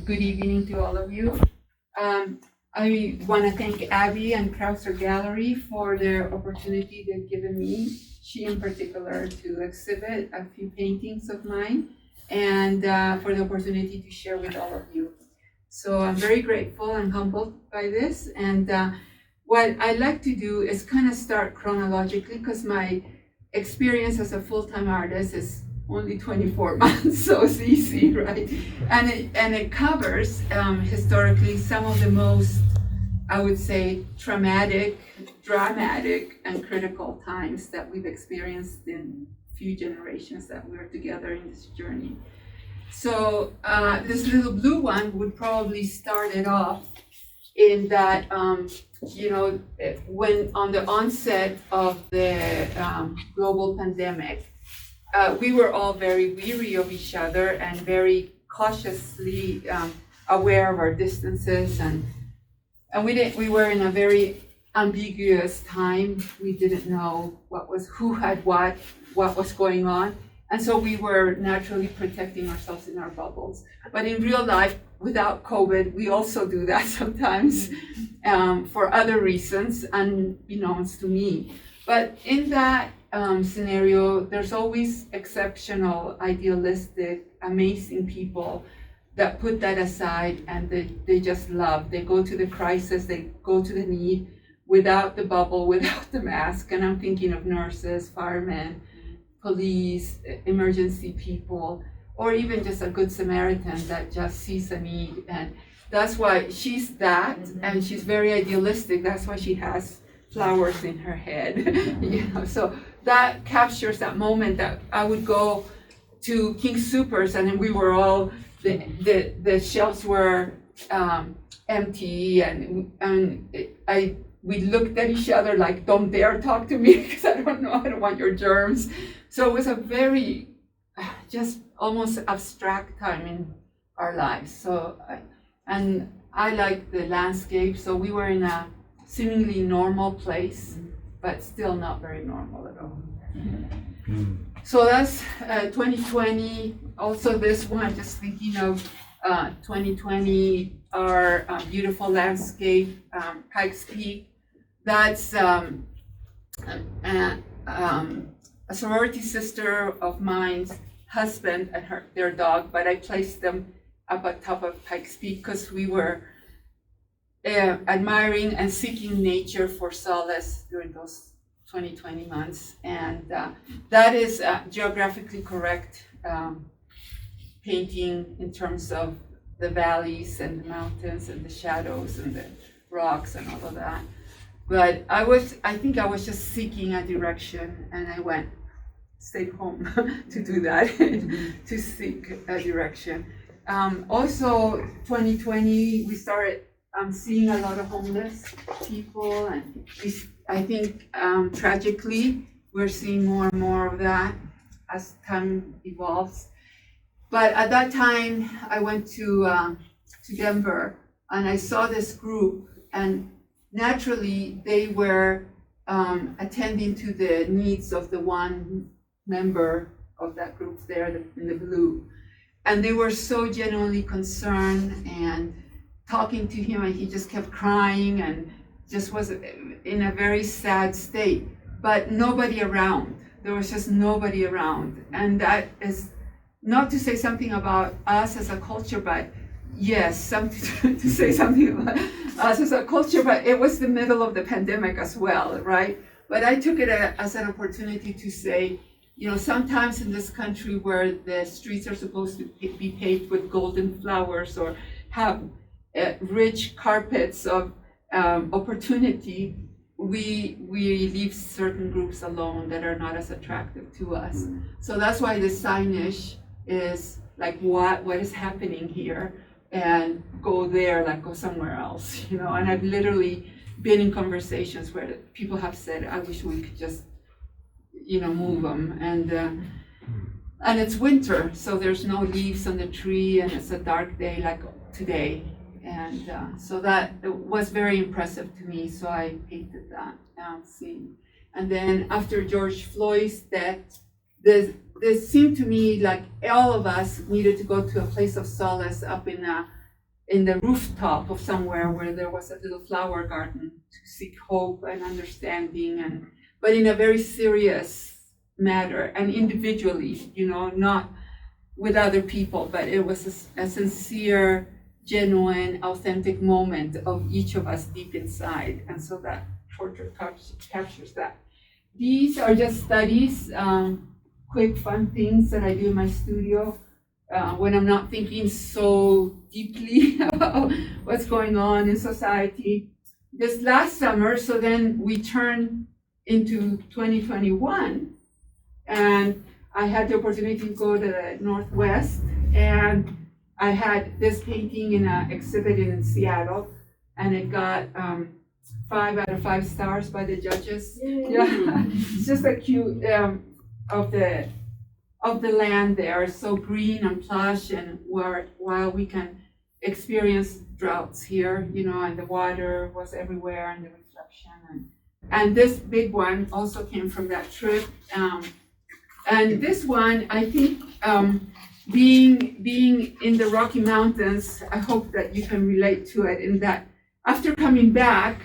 and good evening to all of you. I want to thank Abby and Kreuser Gallery for their opportunity they've given me, she in particular, to exhibit a few paintings of mine, and for the opportunity to share with all of you. So I'm very grateful and humbled by this. And what I like to do is kind of start chronologically, because my experience as a full-time artist is only 24 months, so it's easy, right? And it covers historically some of the most, I would say, traumatic, dramatic, and critical times that we've experienced in few generations that we're together in this journey. So this little blue one would probably start it off in that, when on the onset of the global pandemic, we were all very weary of each other and very cautiously aware of our distances, and we were in a very ambiguous time. We didn't know who had what was going on, and so we were naturally protecting ourselves in our bubbles. But in real life, without COVID, we also do that sometimes for other reasons, unbeknownst to me. But in that scenario, there's always exceptional, idealistic, amazing people that put that aside, and they just love. They go to the crisis, they go to the need without the bubble, without the mask. And I'm thinking of nurses, firemen, police, emergency people, or even just a good Samaritan that just sees a need. And that's why she's that, and she's very idealistic. That's why she has flowers in her head. So that captures that moment that I would go to King Soopers, and we were all, the shelves were empty, and we looked at each other like, don't dare talk to me, because I don't want your germs. So it was a very just almost abstract time in our lives. So and I like the landscape, so we were in a seemingly normal place, but still not very normal at all. So that's 2020. Also this one, just thinking of 2020, our beautiful landscape, Pikes Peak. That's a sorority sister of mine's husband and their dog, but I placed them up at top of Pikes Peak because we were admiring and seeking nature for solace during those 2020 months. And that is geographically correct painting in terms of the valleys and the mountains and the shadows and the rocks and all of that. But I think I was just seeking a direction, and I stayed home to do that, to seek a direction. Also, 2020, we started seeing a lot of homeless people, and I think tragically, we're seeing more and more of that as time evolves. But at that time, I went to Denver, and I saw this group, and naturally, they were attending to the needs of the one member of that group there in the blue. And they were so genuinely concerned and talking to him, and he just kept crying and just was in a very sad state, but nobody around. There was just nobody around. And that is not to say something about us as a culture, but yes, something to say something about us as a culture, but it was the middle of the pandemic as well, right? But I took it as an opportunity to say, sometimes in this country where the streets are supposed to be paved with golden flowers or have rich carpets of opportunity, we leave certain groups alone that are not as attractive to us. So that's why the signage is like, what is happening here? And go there, like go somewhere else, And I've literally been in conversations where people have said, I wish we could just, move them. And it's winter, so there's no leaves on the tree, and it's a dark day like today. And so that was very impressive to me, so I painted that scene. And then after George Floyd's death, this seemed to me like all of us needed to go to a place of solace up in in the rooftop of somewhere where there was a little flower garden to seek hope and understanding, but in a very serious matter and individually, not with other people, but it was a sincere, genuine, authentic moment of each of us deep inside. And so that portrait captures that. These are just studies, quick, fun things that I do in my studio when I'm not thinking so deeply about what's going on in society. This last summer, so then we turned into 2021, and I had the opportunity to go to the Northwest, and I had this painting in an exhibit in Seattle, and it got 5 out of 5 stars by the judges. Yeah, it's just a cute of the land there, so green and plush, and while we can experience droughts here, and the water was everywhere and the reflection, and this big one also came from that trip. And this one, I think, being in the Rocky Mountains, I hope that you can relate to it, in that after coming back,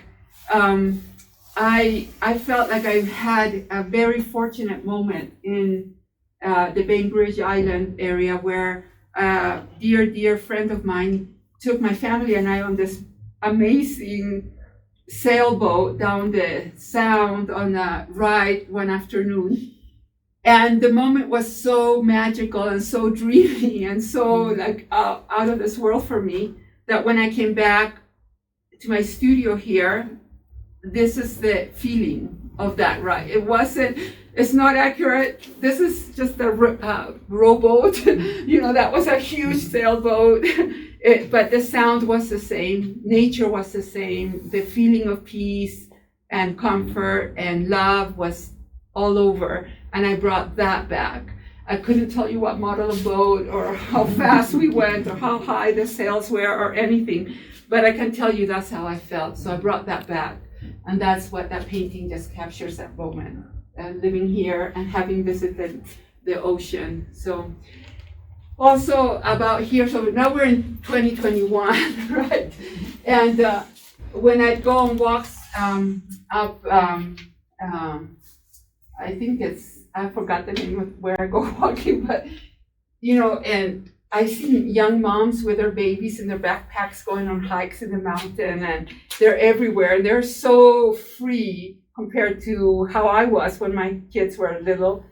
I felt like I had a very fortunate moment in the Bainbridge Island area, where a dear friend of mine took my family and I on this amazing sailboat down the Sound on a ride one afternoon. And the moment was so magical and so dreamy and so like out of this world for me, that when I came back to my studio here, this is the feeling of that ride. It's not accurate. This is just a rowboat. That was a huge sailboat. But the sound was the same. Nature was the same. The feeling of peace and comfort and love was all over. And I brought that back. I couldn't tell you what model of boat or how fast we went or how high the sails were or anything, but I can tell you that's how I felt. So I brought that back. And that's what that painting just captures, that moment. Living here and having visited the ocean. So also about here, so now we're in 2021, right? And when I go on walks up, I think I forgot the name of where I go walking, but, and I see young moms with their babies in their backpacks going on hikes in the mountain, and they're everywhere, and they're so free compared to how I was when my kids were little.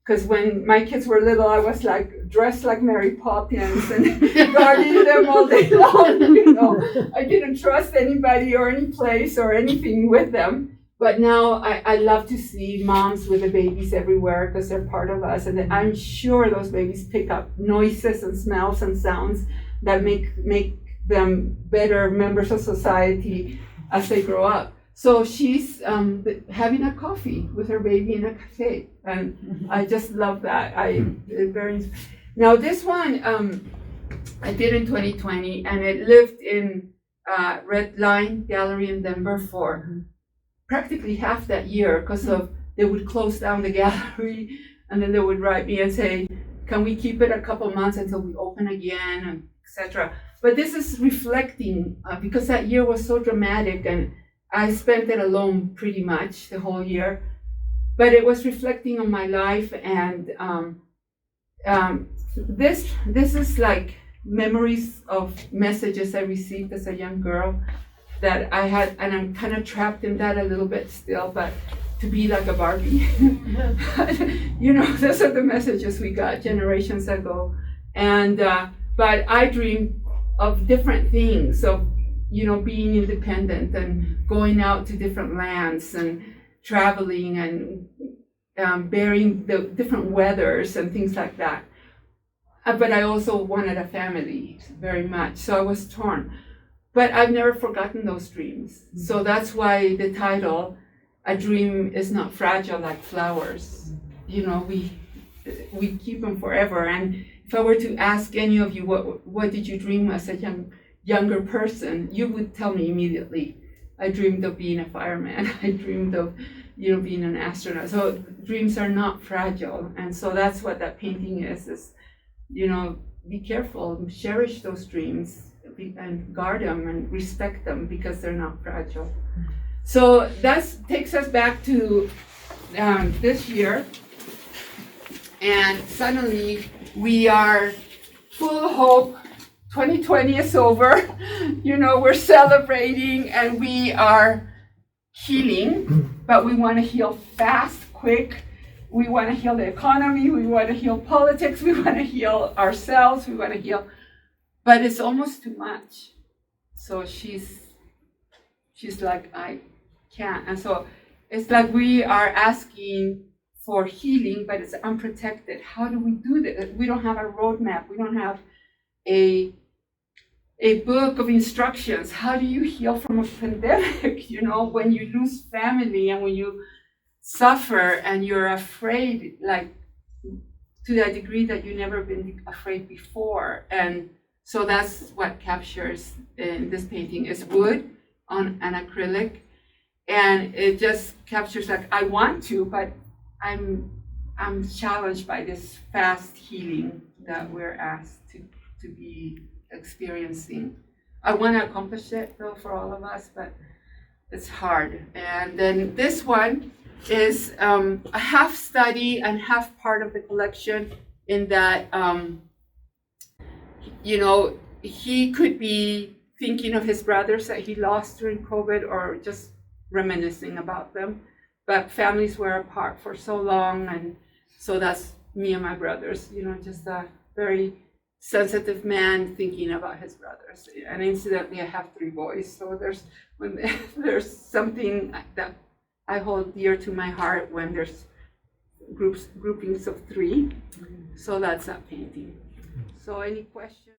Because when my kids were little, I was like dressed like Mary Poppins and guarding them all day long. I didn't trust anybody or any place or anything with them. But now I love to see moms with the babies everywhere, because they're part of us. And I'm sure those babies pick up noises and smells and sounds that make them better members of society as they grow up. So she's having a coffee with her baby in a cafe. And I just love that. Now this one I did in 2020, and it lived in Red Line Gallery in Denver for practically half that year, because they would close down the gallery, and then they would write me and say, can we keep it a couple months until we open again, and etc. But this is reflecting, because that year was so dramatic, and I spent it alone pretty much the whole year, but it was reflecting on my life. And this is like memories of messages I received as a young girl that I had, and I'm kind of trapped in that a little bit still, but to be like a Barbie. Those are the messages we got generations ago. And but I dreamed of different things, of being independent and going out to different lands and traveling and bearing the different weathers and things like that. But I also wanted a family very much, so I was torn. But I've never forgotten those dreams. So that's why the title, A Dream Is Not Fragile Like Flowers. We keep them forever. And if I were to ask any of you, what did you dream as a younger person, you would tell me immediately. I dreamed of being a fireman. I dreamed of, being an astronaut. So dreams are not fragile. And so that's what that painting is, be careful, cherish those dreams. and guard them and respect them because they're not fragile. So that takes us back to this year, and suddenly we are full of hope. 2020 is over, we're celebrating and we are healing, but we want to heal fast, quick. We want to heal the economy, we want to heal politics, we want to heal ourselves, we want to heal, but it's almost too much. So she's like, I can't. And so it's like we are asking for healing, but it's unprotected. How do we do that? We don't have a roadmap. We don't have a book of instructions. How do you heal from a pandemic? When you lose family and when you suffer and you're afraid, like to that degree that you've never been afraid before. And so that's what captures in this painting is wood on an acrylic. And it just captures like, I want to, but I'm challenged by this fast healing that we're asked to be experiencing. I want to accomplish it though for all of us, but it's hard. And then this one is a half study and half part of the collection in that, he could be thinking of his brothers that he lost during COVID or just reminiscing about them. But families were apart for so long, and so that's me and my brothers, just a very sensitive man thinking about his brothers. And incidentally, I have 3 boys, so there's something that I hold dear to my heart when there's groupings of 3. So that's that painting. So any questions?